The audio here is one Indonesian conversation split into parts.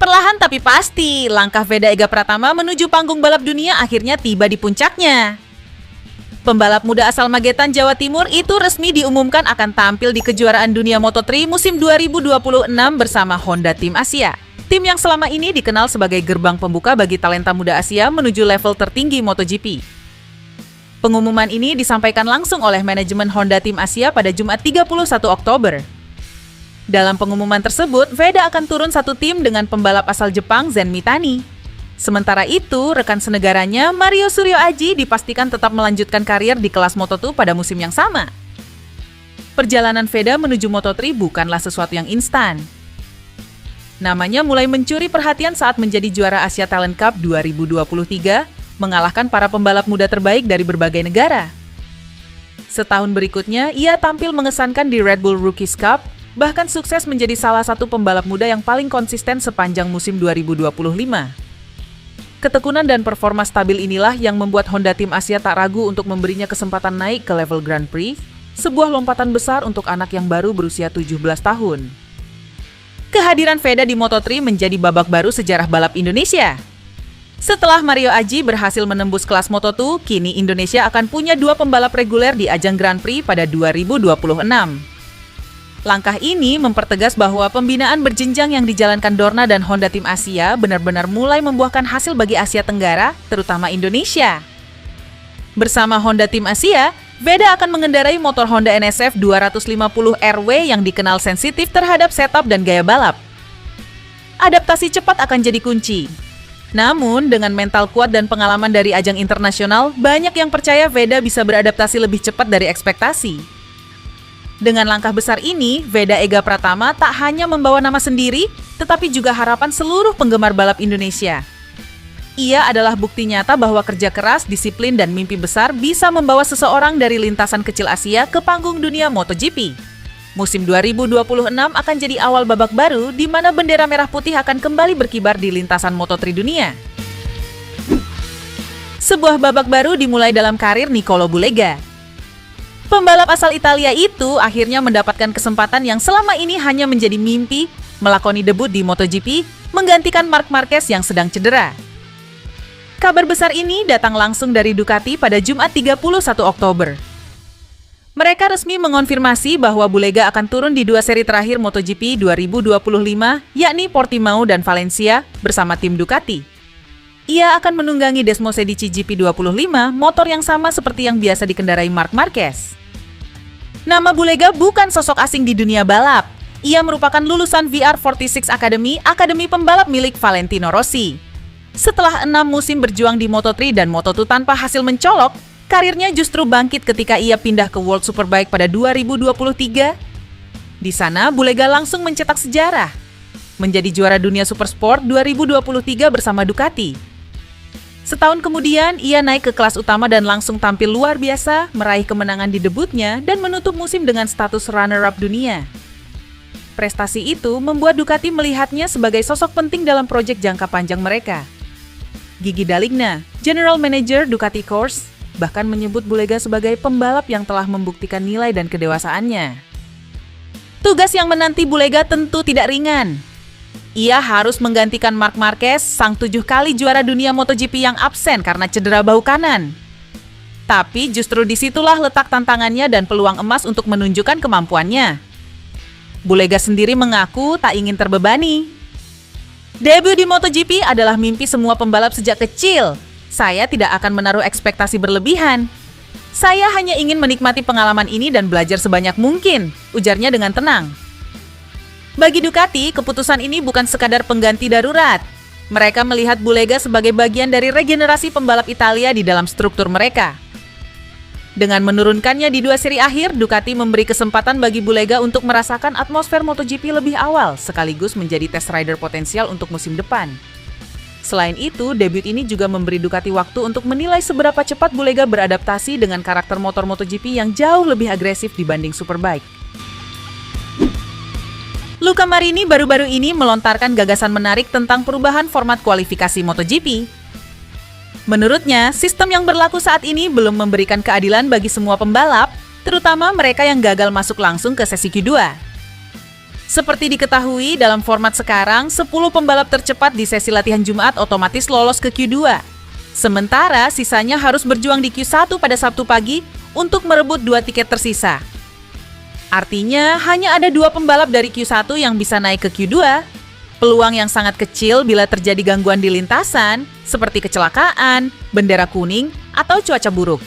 Perlahan tapi pasti, langkah Veda Ega Pratama menuju panggung balap dunia akhirnya tiba di puncaknya. Pembalap muda asal Magetan, Jawa Timur itu resmi diumumkan akan tampil di kejuaraan dunia Moto3 musim 2026 bersama Honda Team Asia. Tim yang selama ini dikenal sebagai gerbang pembuka bagi talenta muda Asia menuju level tertinggi MotoGP. Pengumuman ini disampaikan langsung oleh manajemen Honda Team Asia pada Jumat 31 Oktober. Dalam pengumuman tersebut, Veda akan turun satu tim dengan pembalap asal Jepang Zen Mitani. Sementara itu, rekan senegaranya Mario Suryo Aji dipastikan tetap melanjutkan karir di kelas Moto2 pada musim yang sama. Perjalanan Veda menuju Moto3 bukanlah sesuatu yang instan. Namanya mulai mencuri perhatian saat menjadi juara Asia Talent Cup 2023, mengalahkan para pembalap muda terbaik dari berbagai negara. Setahun berikutnya, ia tampil mengesankan di Red Bull Rookies Cup, bahkan sukses menjadi salah satu pembalap muda yang paling konsisten sepanjang musim 2025. Ketekunan dan performa stabil inilah yang membuat Honda Team Asia tak ragu untuk memberinya kesempatan naik ke level Grand Prix, sebuah lompatan besar untuk anak yang baru berusia 17 tahun. Kehadiran Veda di Moto3 menjadi babak baru sejarah balap Indonesia. Setelah Mario Aji berhasil menembus kelas Moto2, kini Indonesia akan punya dua pembalap reguler di ajang Grand Prix pada 2026. Langkah ini mempertegas bahwa pembinaan berjenjang yang dijalankan Dorna dan Honda Team Asia benar-benar mulai membuahkan hasil bagi Asia Tenggara, terutama Indonesia. Bersama Honda Team Asia, Veda akan mengendarai motor Honda NSF 250 RW yang dikenal sensitif terhadap setup dan gaya balap. Adaptasi cepat akan jadi kunci. Namun, dengan mental kuat dan pengalaman dari ajang internasional, banyak yang percaya Veda bisa beradaptasi lebih cepat dari ekspektasi. Dengan langkah besar ini, Veda Ega Pratama tak hanya membawa nama sendiri, tetapi juga harapan seluruh penggemar balap Indonesia. Ia adalah bukti nyata bahwa kerja keras, disiplin, dan mimpi besar bisa membawa seseorang dari lintasan kecil Asia ke panggung dunia MotoGP. Musim 2026 akan jadi awal babak baru di mana bendera merah putih akan kembali berkibar di lintasan Moto3 dunia. Sebuah babak baru dimulai dalam karir Nicolo Bulega. Pembalap asal Italia itu akhirnya mendapatkan kesempatan yang selama ini hanya menjadi mimpi, melakoni debut di MotoGP, menggantikan Marc Marquez yang sedang cedera. Kabar besar ini datang langsung dari Ducati pada Jumat 31 Oktober. Mereka resmi mengonfirmasi bahwa Bulega akan turun di dua seri terakhir MotoGP 2025, yakni Portimao dan Valencia, bersama tim Ducati. Ia akan menunggangi Desmosedici GP25, motor yang sama seperti yang biasa dikendarai Marc Marquez. Nama Bulega bukan sosok asing di dunia balap. Ia merupakan lulusan VR46 Academy, akademi pembalap milik Valentino Rossi. Setelah 6 musim berjuang di Moto3 dan Moto2 tanpa hasil mencolok, karirnya justru bangkit ketika ia pindah ke World Superbike pada 2023. Di sana, Bulega langsung mencetak sejarah, menjadi juara dunia Supersport 2023 bersama Ducati. Setahun kemudian, ia naik ke kelas utama dan langsung tampil luar biasa, meraih kemenangan di debutnya dan menutup musim dengan status runner-up dunia. Prestasi itu membuat Ducati melihatnya sebagai sosok penting dalam proyek jangka panjang mereka. Gigi Daligna, General Manager Ducati Corse, bahkan menyebut Bulega sebagai pembalap yang telah membuktikan nilai dan kedewasaannya. Tugas yang menanti Bulega tentu tidak ringan. Ia harus menggantikan Marc Marquez, sang 7 kali juara dunia MotoGP yang absen karena cedera bahu kanan. Tapi justru disitulah letak tantangannya dan peluang emas untuk menunjukkan kemampuannya. Bulega sendiri mengaku tak ingin terbebani. Debut di MotoGP adalah mimpi semua pembalap sejak kecil. Saya tidak akan menaruh ekspektasi berlebihan. Saya hanya ingin menikmati pengalaman ini dan belajar sebanyak mungkin, ujarnya dengan tenang. Bagi Ducati, keputusan ini bukan sekadar pengganti darurat. Mereka melihat Bulega sebagai bagian dari regenerasi pembalap Italia di dalam struktur mereka. Dengan menurunkannya di dua seri akhir, Ducati memberi kesempatan bagi Bulega untuk merasakan atmosfer MotoGP lebih awal, sekaligus menjadi test rider potensial untuk musim depan. Selain itu, debut ini juga memberi Ducati waktu untuk menilai seberapa cepat Bulega beradaptasi dengan karakter motor MotoGP yang jauh lebih agresif dibanding Superbike. Luca Marini baru-baru ini melontarkan gagasan menarik tentang perubahan format kualifikasi MotoGP. Menurutnya, sistem yang berlaku saat ini belum memberikan keadilan bagi semua pembalap, terutama mereka yang gagal masuk langsung ke sesi Q2. Seperti diketahui, dalam format sekarang, 10 pembalap tercepat di sesi latihan Jumat otomatis lolos ke Q2. Sementara sisanya harus berjuang di Q1 pada Sabtu pagi untuk merebut 2 tiket tersisa. Artinya, hanya ada 2 pembalap dari Q1 yang bisa naik ke Q2. Peluang yang sangat kecil bila terjadi gangguan di lintasan, seperti kecelakaan, bendera kuning, atau cuaca buruk.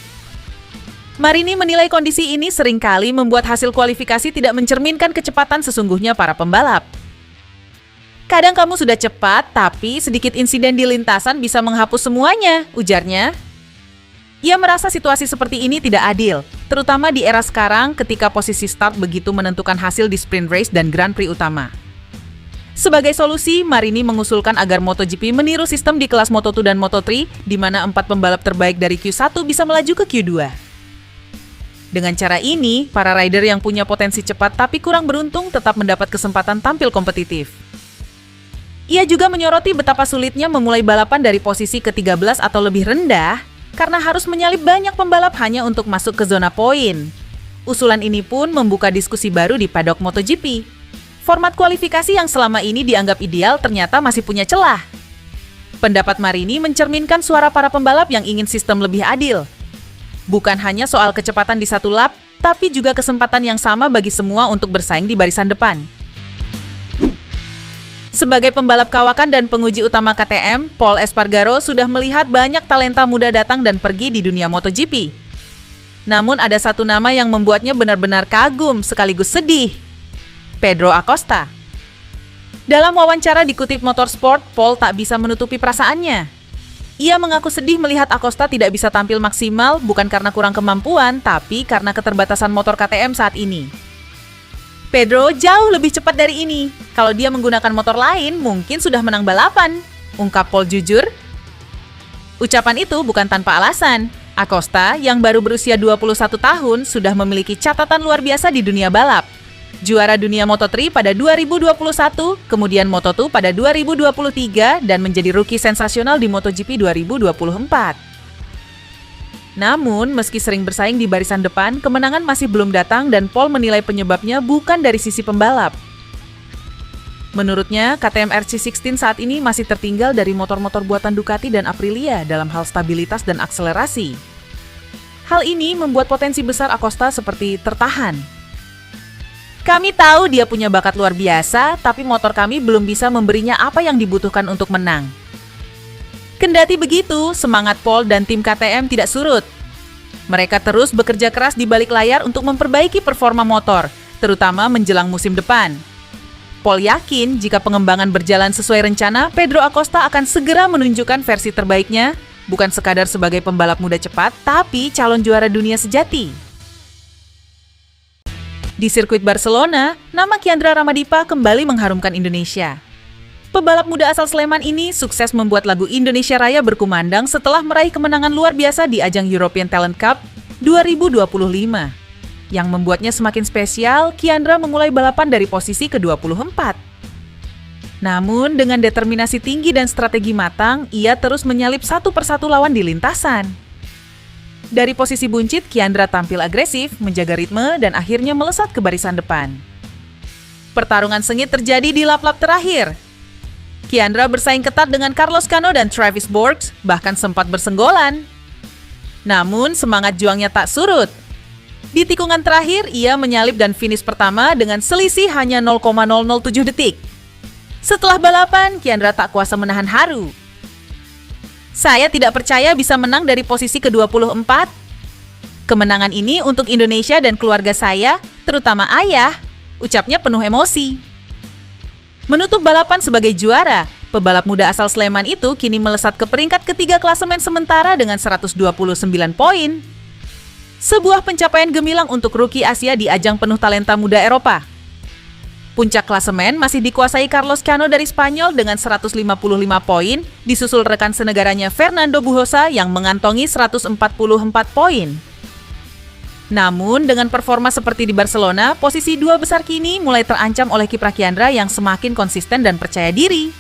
Marini menilai kondisi ini seringkali membuat hasil kualifikasi tidak mencerminkan kecepatan sesungguhnya para pembalap. Kadang kamu sudah cepat, tapi sedikit insiden di lintasan bisa menghapus semuanya, ujarnya. Ia merasa situasi seperti ini tidak adil, terutama di era sekarang ketika posisi start begitu menentukan hasil di sprint race dan Grand Prix utama. Sebagai solusi, Marini mengusulkan agar MotoGP meniru sistem di kelas Moto2 dan Moto3, di mana 4 pembalap terbaik dari Q1 bisa melaju ke Q2. Dengan cara ini, para rider yang punya potensi cepat tapi kurang beruntung tetap mendapat kesempatan tampil kompetitif. Ia juga menyoroti betapa sulitnya memulai balapan dari posisi ke-13 atau lebih rendah karena harus menyalip banyak pembalap hanya untuk masuk ke zona poin. Usulan ini pun membuka diskusi baru di paddock MotoGP. Format kualifikasi yang selama ini dianggap ideal ternyata masih punya celah. Pendapat Marini mencerminkan suara para pembalap yang ingin sistem lebih adil. Bukan hanya soal kecepatan di satu lap, tapi juga kesempatan yang sama bagi semua untuk bersaing di barisan depan. Sebagai pembalap kawakan dan penguji utama KTM, Pol Espargaro sudah melihat banyak talenta muda datang dan pergi di dunia MotoGP. Namun ada satu nama yang membuatnya benar-benar kagum sekaligus sedih. Pedro Acosta. Dalam wawancara dikutip Motorsport, Pol tak bisa menutupi perasaannya. Ia mengaku sedih melihat Acosta tidak bisa tampil maksimal bukan karena kurang kemampuan, tapi karena keterbatasan motor KTM saat ini. Pedro jauh lebih cepat dari ini. Kalau dia menggunakan motor lain, mungkin sudah menang balapan, ungkap Pol jujur. Ucapan itu bukan tanpa alasan. Acosta, yang baru berusia 21 tahun, sudah memiliki catatan luar biasa di dunia balap. Juara dunia Moto3 pada 2021, kemudian Moto2 pada 2023, dan menjadi rookie sensasional di MotoGP 2024. Namun, meski sering bersaing di barisan depan, kemenangan masih belum datang dan Pol menilai penyebabnya bukan dari sisi pembalap. Menurutnya, KTM RC16 saat ini masih tertinggal dari motor-motor buatan Ducati dan Aprilia dalam hal stabilitas dan akselerasi. Hal ini membuat potensi besar Acosta seperti tertahan. Kami tahu dia punya bakat luar biasa, tapi motor kami belum bisa memberinya apa yang dibutuhkan untuk menang. Kendati begitu, semangat Pol dan tim KTM tidak surut. Mereka terus bekerja keras di balik layar untuk memperbaiki performa motor, terutama menjelang musim depan. Pol yakin jika pengembangan berjalan sesuai rencana, Pedro Acosta akan segera menunjukkan versi terbaiknya, bukan sekadar sebagai pembalap muda cepat, tapi calon juara dunia sejati. Di sirkuit Barcelona, nama Kiandra Ramadipa kembali mengharumkan Indonesia. Pebalap muda asal Sleman ini sukses membuat lagu Indonesia Raya berkumandang setelah meraih kemenangan luar biasa di ajang European Talent Cup 2025. Yang membuatnya semakin spesial, Kiandra memulai balapan dari posisi ke-24. Namun, dengan determinasi tinggi dan strategi matang, ia terus menyalip satu persatu lawan di lintasan. Dari posisi buncit, Kiandra tampil agresif, menjaga ritme, dan akhirnya melesat ke barisan depan. Pertarungan sengit terjadi di lap-lap terakhir. Kiandra bersaing ketat dengan Carlos Cano dan Travis Borges, bahkan sempat bersenggolan. Namun, semangat juangnya tak surut. Di tikungan terakhir, ia menyalip dan finish pertama dengan selisih hanya 0,007 detik. Setelah balapan, Kiandra tak kuasa menahan haru. Saya tidak percaya bisa menang dari posisi ke-24. Kemenangan ini untuk Indonesia dan keluarga saya, terutama ayah, ucapnya penuh emosi. Menutup balapan sebagai juara, pebalap muda asal Sleman itu kini melesat ke peringkat ketiga klasemen sementara dengan 129 poin. Sebuah pencapaian gemilang untuk rookie Asia di ajang penuh talenta muda Eropa. Puncak klasemen masih dikuasai Carlos Cano dari Spanyol dengan 155 poin, disusul rekan senegaranya Fernando Bujosa yang mengantongi 144 poin. Namun, dengan performa seperti di Barcelona, posisi dua besar kini mulai terancam oleh kiprah Kiandra yang semakin konsisten dan percaya diri.